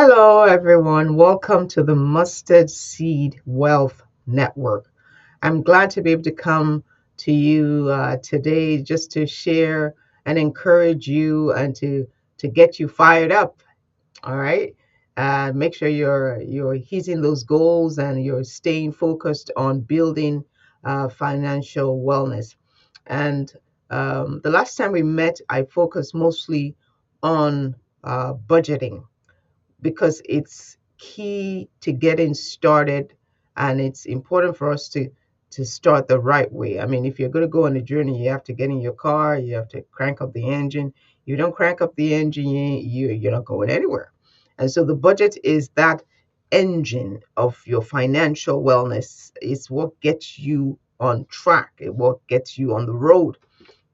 Hello, everyone. Welcome to the Mustard Seed Wealth Network. I'm glad to be able to come to you today just to share and encourage you and to get you fired up. All right. Make sure you're hitting those goals and you're staying focused on building financial wellness. And the last time we met, I focused mostly on budgeting because it's key to getting started, and it's important for us to start the right way. I mean, if you're going to go on a journey, you have to get in your car, you have to crank up the engine. You don't crank up the engine, you're not going anywhere. And so the budget is that engine of your financial wellness. It's what gets you on track, it what gets you on the road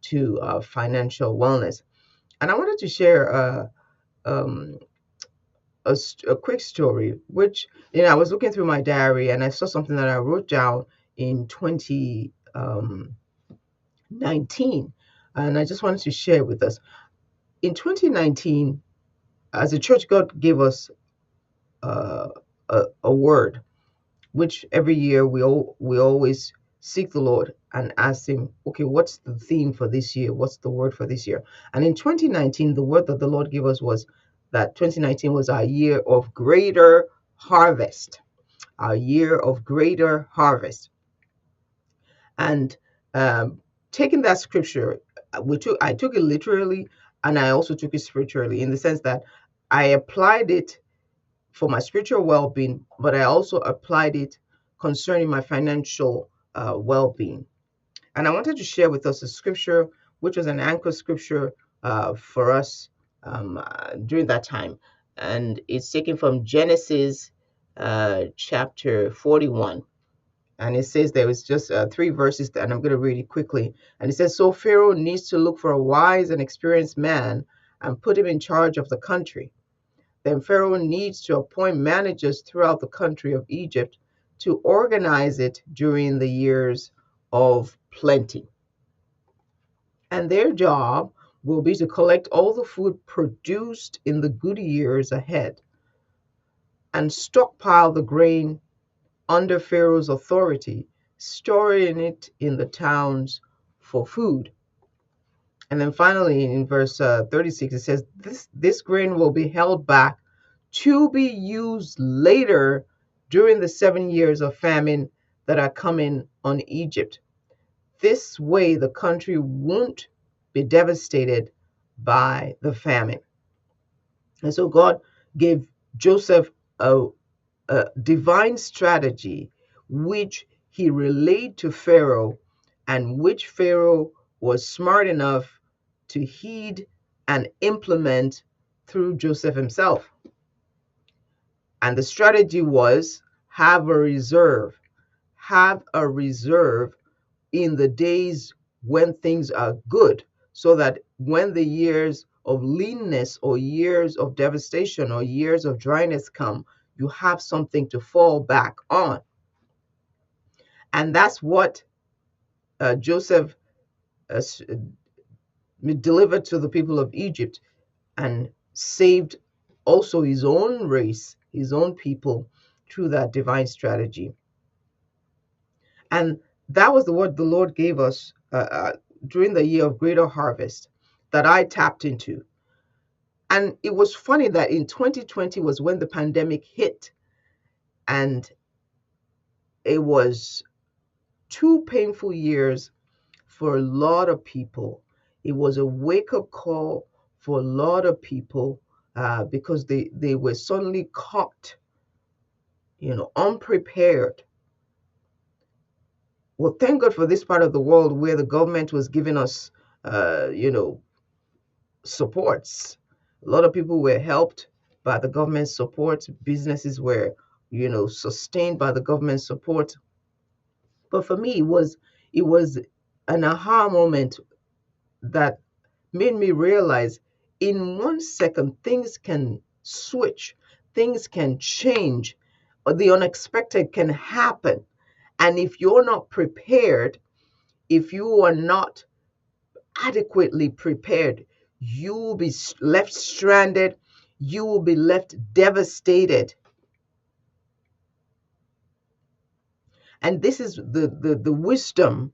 to financial wellness. And I wanted to share um, a quick story, which, I was looking through my diary and I saw something that I wrote down in 2019. And I just wanted to share with us. In 2019, as a church, God gave us uh, a word, which every year we always seek the Lord and ask Him, okay, what's the theme for this year? What's the word for this year? And in 2019, the word that the Lord gave us was that 2019 was our year of greater harvest, our year of greater harvest. And taking that scripture, I took it literally, and I also took it spiritually in the sense that I applied it for my spiritual well-being, but I also applied it concerning my financial well-being. And I wanted to share with us a scripture, which was an anchor scripture for us during that time. And it's taken from Genesis chapter 41. And it says there was just three verses, and I'm going to read it quickly. And it says, so Pharaoh needs to look for a wise and experienced man and put him in charge of the country. Then Pharaoh needs to appoint managers throughout the country of Egypt to organize it during the years of plenty. And their job will be to collect all the food produced in the good years ahead and stockpile the grain under Pharaoh's authority, storing it in the towns for food. And then finally, in verse 36, it says, this grain will be held back to be used later during the 7 years of famine that are coming on Egypt. This way, the country won't be devastated by the famine. And so God gave Joseph a divine strategy, which he relayed to Pharaoh, and which Pharaoh was smart enough to heed and implement through Joseph himself. And the strategy was have a reserve in the days when things are good, so that when the years of leanness or years of devastation or years of dryness come, you have something to fall back on. And that's what Joseph uh, delivered to the people of Egypt, and saved also his own race, his own people, through that divine strategy. And that was the word the Lord gave us during the year of greater harvest that I tapped into. And it was funny that in 2020 was when the pandemic hit, and it was 2 painful years for a lot of people. It was a wake up call for a lot of people because they were suddenly caught, unprepared. Well, thank God for this part of the world where the government was giving us, supports. A lot of people were helped by the government support. Businesses were, sustained by the government support. But for me, it was an aha moment that made me realize in 1 second things can switch, things can change, or the unexpected can happen. And if you're not prepared, if you are not adequately prepared, you will be left stranded. you will be left devastated. And this is the wisdom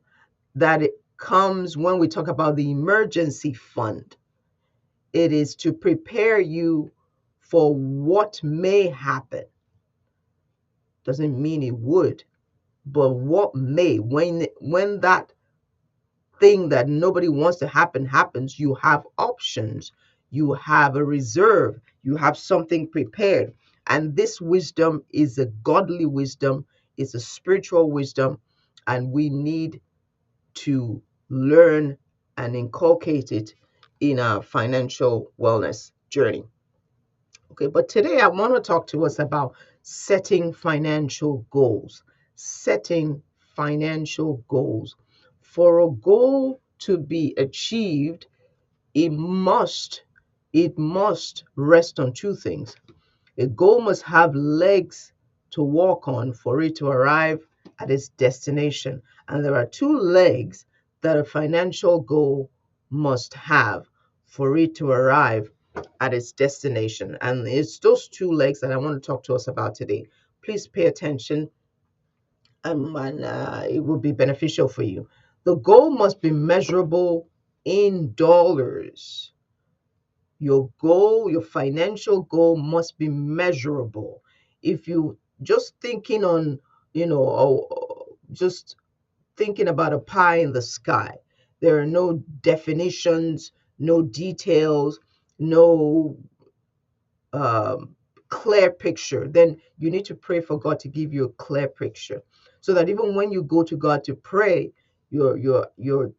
that it comes when we talk about the emergency fund. It is to prepare you for what may happen. Doesn't mean it would, but what may, when that thing that nobody wants to happen happens, you have options, you have a reserve, you have something prepared. And this wisdom is a godly wisdom, it's a spiritual wisdom, and we need to learn and inculcate it in our financial wellness journey. Okay, but today I want to talk to us about setting financial goals. Setting financial goals. For a goal to be achieved, it must rest on two things. A goal must have legs to walk on for it to arrive at its destination. And there are two legs that a financial goal must have for it to arrive at its destination. And it's those two legs that I want to talk to us about today. Please pay attention, and it will be beneficial for you. The goal must be measurable in dollars. Your goal, your financial goal must be measurable. If you just thinking on, just thinking about a pie in the sky, there are no definitions, no details, no clear picture, then you need to pray for God to give you a clear picture, so that even when you go to God to pray, your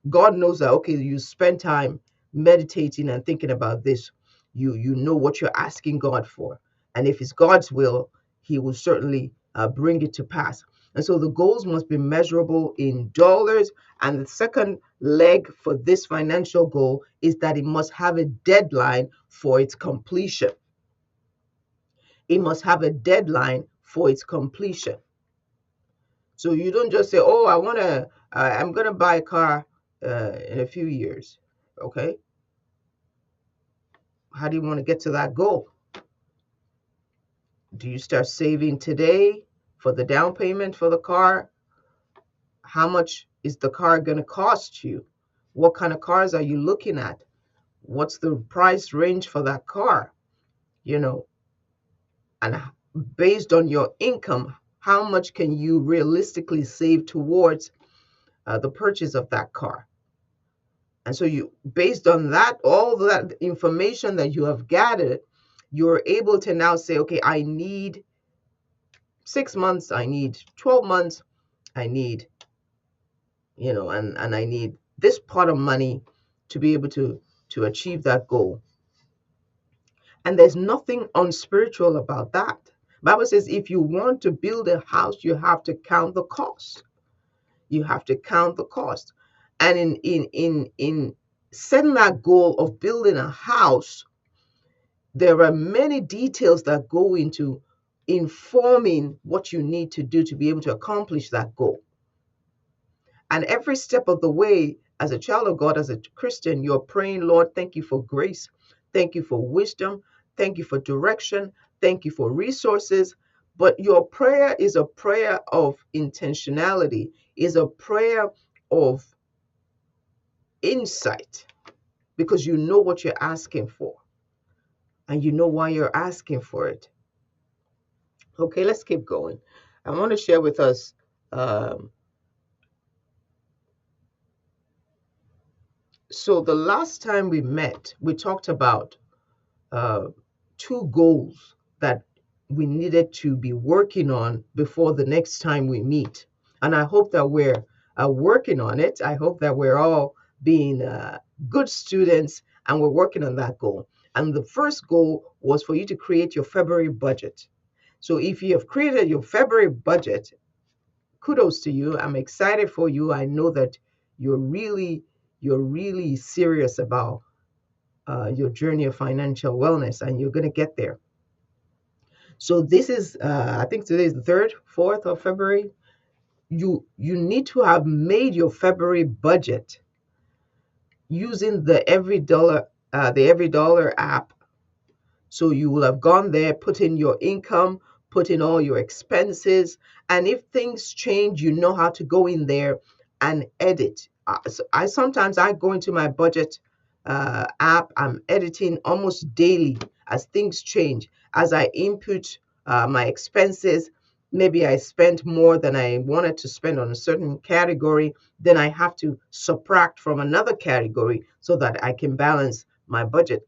God knows that, okay, you spend time meditating and thinking about this. You know what you're asking God for, and if it's God's will, He will certainly bring it to pass. And so the goals must be measurable in dollars. And the second leg for this financial goal is that it must have a deadline for its completion. It must have a deadline for its completion. So you don't just say, "Oh, I'm gonna buy a car in a few years." Okay, how do you want to get to that goal? Do you start saving today for the down payment for the car? How much is the car gonna cost you? What kind of cars are you looking at? What's the price range for that car? You know, and based on your income, how much can you realistically save towards the purchase of that car? And so you, based on that, all that information that you have gathered, you're able to now say, okay, I need 6 months, I need 12 months, I need, and I need this pot of money to be able to achieve that goal. And there's nothing unspiritual about that. Bible says if you want to build a house, you have to count the cost. You have to count the cost. And in setting that goal of building a house, there are many details that go into informing what you need to do to be able to accomplish that goal. And every step of the way, as a child of God, as a Christian, you're praying, Lord, thank you for grace. Thank you for wisdom. Thank you for direction. Thank you for resources. But your prayer is a prayer of intentionality, is a prayer of insight, because you know what you're asking for and you know why you're asking for it. Okay, let's keep going. I want to share with us. So the last time we met, we talked about uh, two goals that we needed to be working on before the next time we meet. And I hope that we're working on it. I hope that we're all being good students and we're working on that goal. And the first goal was for you to create your February budget. So if you have created your February budget, kudos to you. I'm excited for you. I know that you're really serious about your journey of financial wellness, and you're going to get there. So this is, I think today is the 3rd, 4th of February. You need to have made your February budget using the Every Dollar app So you will have gone there, put in your income, put in all your expenses, and if things change, you know how to go in there and edit. I sometimes I go into my budget app. I'm editing almost daily as things change. As I input my expenses, maybe I spent more than I wanted to spend on a certain category, then I have to subtract from another category so that I can balance my budget.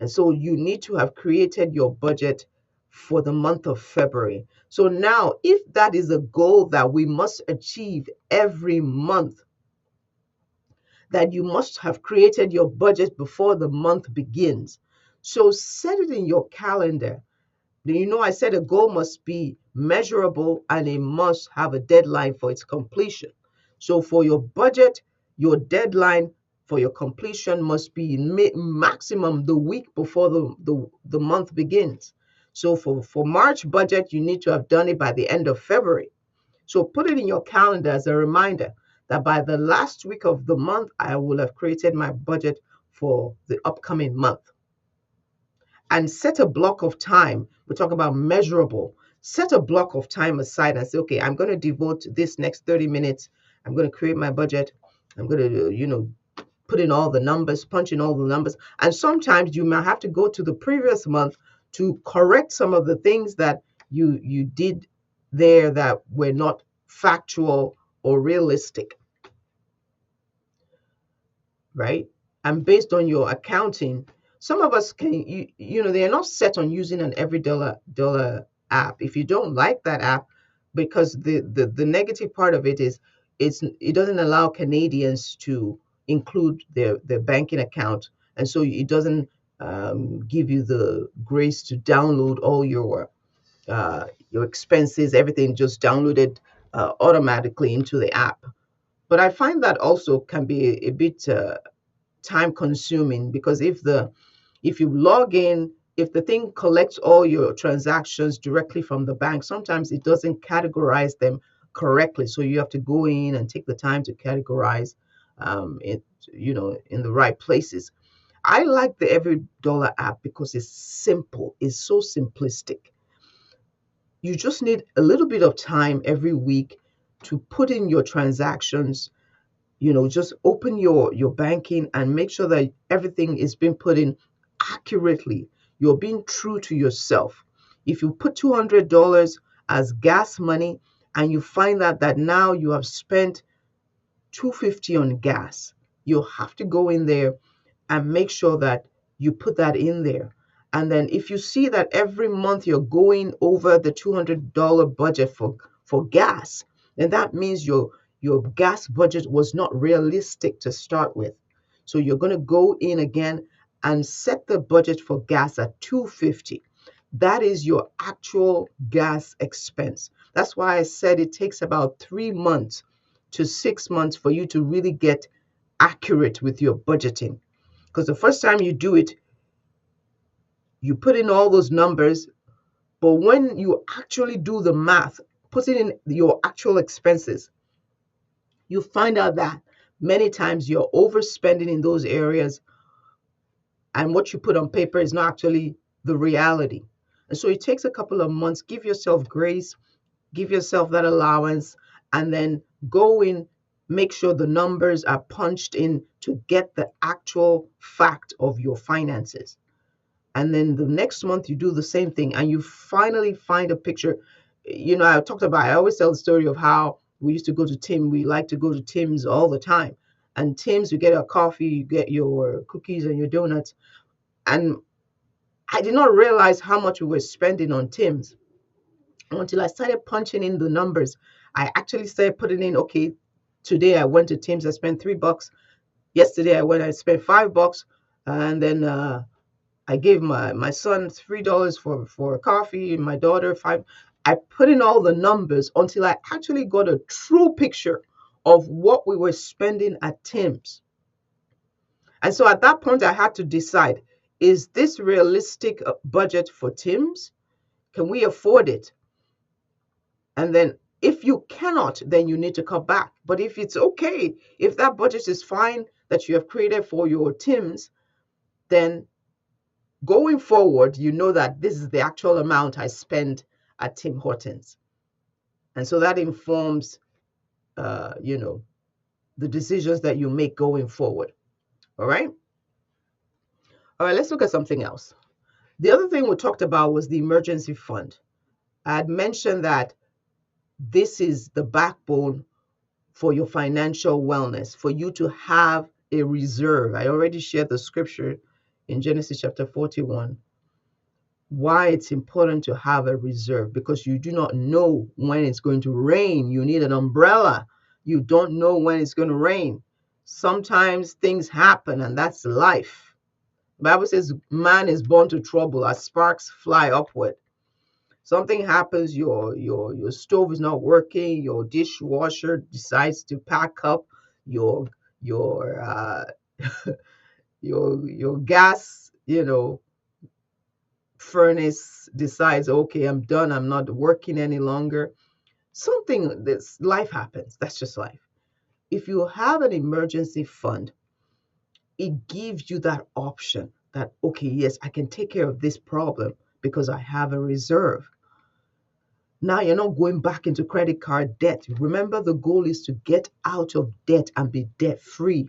And so you need to have created your budget for the month of February. So now, if that is a goal that we must achieve every month, that you must have created your budget before the month begins. So set it in your calendar. I said a goal must be measurable and it must have a deadline for its completion. So for your budget, your deadline for your completion must be maximum the week before the month begins. So for March budget, you need to have done it by the end of February. So put it in your calendar as a reminder that by the last week of the month, I will have created my budget for the upcoming month. And set a block of time. We're talking about measurable. Set a block of time aside and say, okay, I'm going to devote this next 30 minutes. I'm going to create my budget. I'm going to, put in all the numbers, punch in all the numbers. And sometimes you might have to go to the previous month to correct some of the things that you did there that were not factual or realistic, right? And based on your accounting, some of us can, they are not set on using an every dollar app. If you don't like that app, because the negative part of it is it doesn't allow Canadians to include their banking account, and so it doesn't give you the grace to download all your expenses, everything just downloaded automatically into the app. But I find that also can be a bit time consuming, because if you log in, if the thing collects all your transactions directly from the bank, sometimes it doesn't categorize them correctly. So you have to go in and take the time to categorize it, in the right places. I like the Every Dollar app because it's simple. It's so simplistic. You just need a little bit of time every week to put in your transactions. Just open your banking and make sure that everything is being put in accurately. You're being true to yourself. If you put $200 as gas money and you find out that now you have spent $250 on gas, you have to go in there and make sure that you put that in there. And then if you see that every month you're going over the $200 budget for gas, then that means your gas budget was not realistic to start with. So you're going to go in again and set the budget for gas at $250. That is your actual gas expense. That's why I said it takes about 3 months to 6 months for you to really get accurate with your budgeting. Because the first time you do it, you put in all those numbers, but when you actually do the math, putting in your actual expenses, you find out that many times you're overspending in those areas, and what you put on paper is not actually the reality. And so it takes a couple of months. Give yourself grace, give yourself that allowance, and then go in, make sure the numbers are punched in to get the actual fact of your finances. And then the next month you do the same thing and you finally find a picture. I always tell the story of how we used to go to Tim. We like to go to Tim's all the time. And Tim's, you get a coffee, you get your cookies and your donuts. And I did not realize how much we were spending on Tim's until I started punching in the numbers. I actually started putting in, okay, today I went to Tim's, I spent $3. Yesterday I spent $5. And then I gave my son $3 for a coffee, and my daughter $5. I put in all the numbers until I actually got a true picture of what we were spending at Tim's. And so at that point, I had to decide, is this realistic budget for Tim's? Can we afford it? And then if you cannot, then you need to cut back. But if it's okay, if that budget is fine that you have created for your Tim's, then going forward, you know that this is the actual amount I spend at Tim Hortons. And so that informs, you know, the decisions that you make going forward. All right. All right, let's look at something else. The other thing we talked about was the emergency fund. I had mentioned that this is the backbone for your financial wellness, for you to have a reserve. I already shared the scripture in Genesis chapter 41, why it's important to have a reserve, because you do not know when it's going to rain. You need an umbrella. You don't know when it's going to rain. Sometimes things happen, and that's life. The Bible says man is born to trouble as sparks fly upward. Something happens, your stove is not working, your dishwasher decides to pack up, your your your gas, furnace decides, okay, I'm done, I'm not working any longer. Something, this life happens. That's just life. If you have an emergency fund, it gives you that option that, okay, yes, I can take care of this problem because I have a reserve. Now you're not going back into credit card debt. Remember, the goal is to get out of debt and be debt free.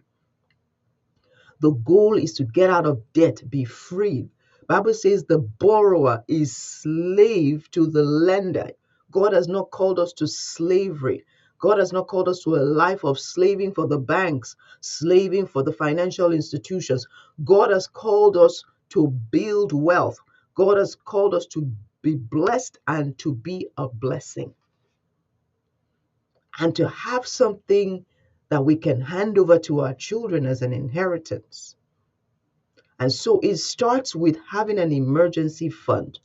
The goal is to get out of debt, be free. Bible says the borrower is slave to the lender. God has not called us to slavery. God has not called us to a life of slaving for the banks, slaving for the financial institutions. God has called us to build wealth. God has called us to be blessed and to be a blessing, and to have something that we can hand over to our children as an inheritance. And so it starts with having an emergency fund.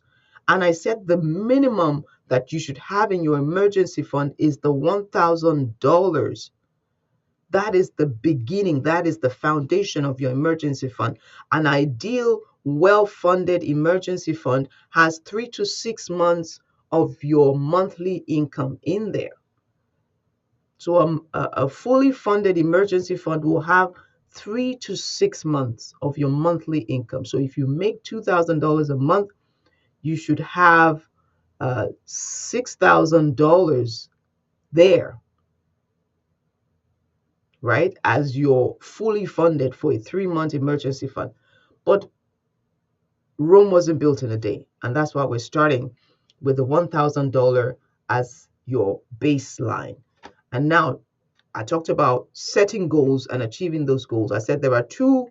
And I said the minimum that you should have in your emergency fund is the $1,000. That is the beginning, that is the foundation of your emergency fund. An ideal, well funded emergency fund has 3 to 6 months of your monthly income in there. So a fully funded emergency fund will have 3 to 6 months of your monthly income. So if you make $2,000 a month, you should have $6,000 there, right, as you're fully funded for a 3 month emergency fund. But Rome wasn't built in a day, and that's why we're starting with the $1,000 as your baseline. And now I talked about setting goals and achieving those goals. I said there are two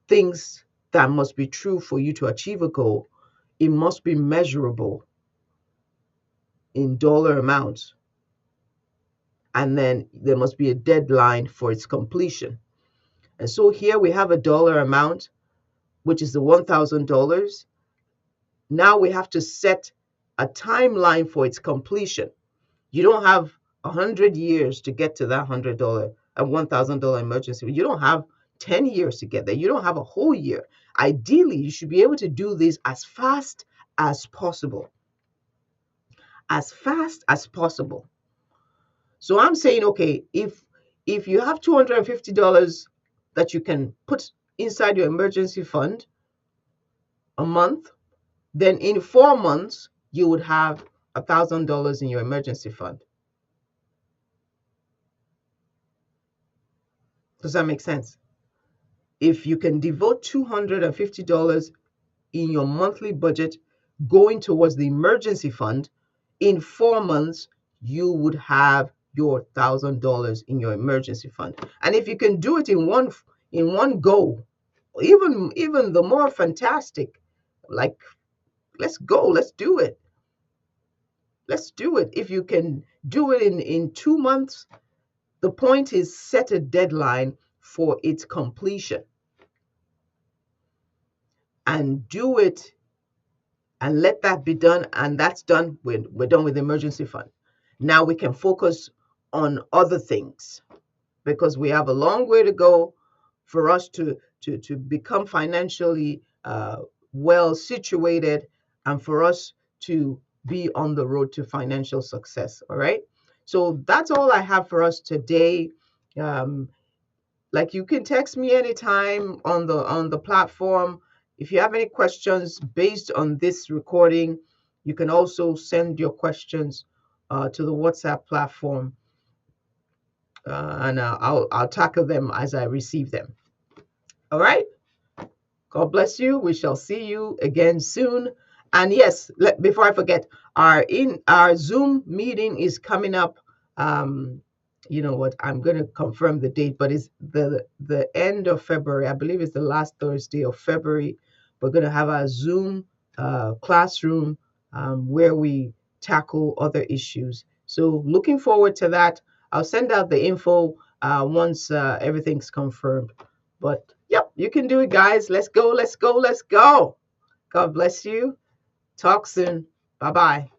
things that must be true for you to achieve a goal. It must be measurable in dollar amounts, and then there must be a deadline for its completion. And so here we have a dollar amount, which is the $1,000. Now we have to set a timeline for its completion. You don't have 100 years to get to that $100 and $1,000 emergency. You don't have 10 years to get there. You don't have a whole year. Ideally, you should be able to do this as fast as possible. As fast as possible. So I'm saying, okay, if you have $250 that you can put inside your emergency fund a month, then in 4 months you would have $1,000 in your emergency fund. Does that make sense? If you can devote $250 in your monthly budget going towards the emergency fund, in 4 months you would have your $1,000 in your emergency fund. And if you can do it in one go, even the more fantastic, like, let's go, let's do it. Let's do it. If you can do it in 2 months, the point is set a deadline for its completion and do it, and let that be done. And that's done. We're done with the emergency fund. Now we can focus on other things, because we have a long way to go for us to become financially well situated, and for us to be on the road to financial success. All right. So that's all I have for us today. Um, like, you can text me anytime on the platform, If you have any questions based on this recording, you can also send your questions to the WhatsApp platform, and I'll tackle them as I receive them. All right. God bless you. We shall see you again soon. And yes, before I forget, our Zoom meeting is coming up. Um, you know what? I'm going to confirm the date, but it's the end of February. I believe it's the last Thursday of February. We're going to have our Zoom classroom where we tackle other issues. So looking forward to that. I'll send out the info once everything's confirmed. But yep, you can do it, guys. Let's go, let's go, let's go. God bless you. Talk soon. Bye bye.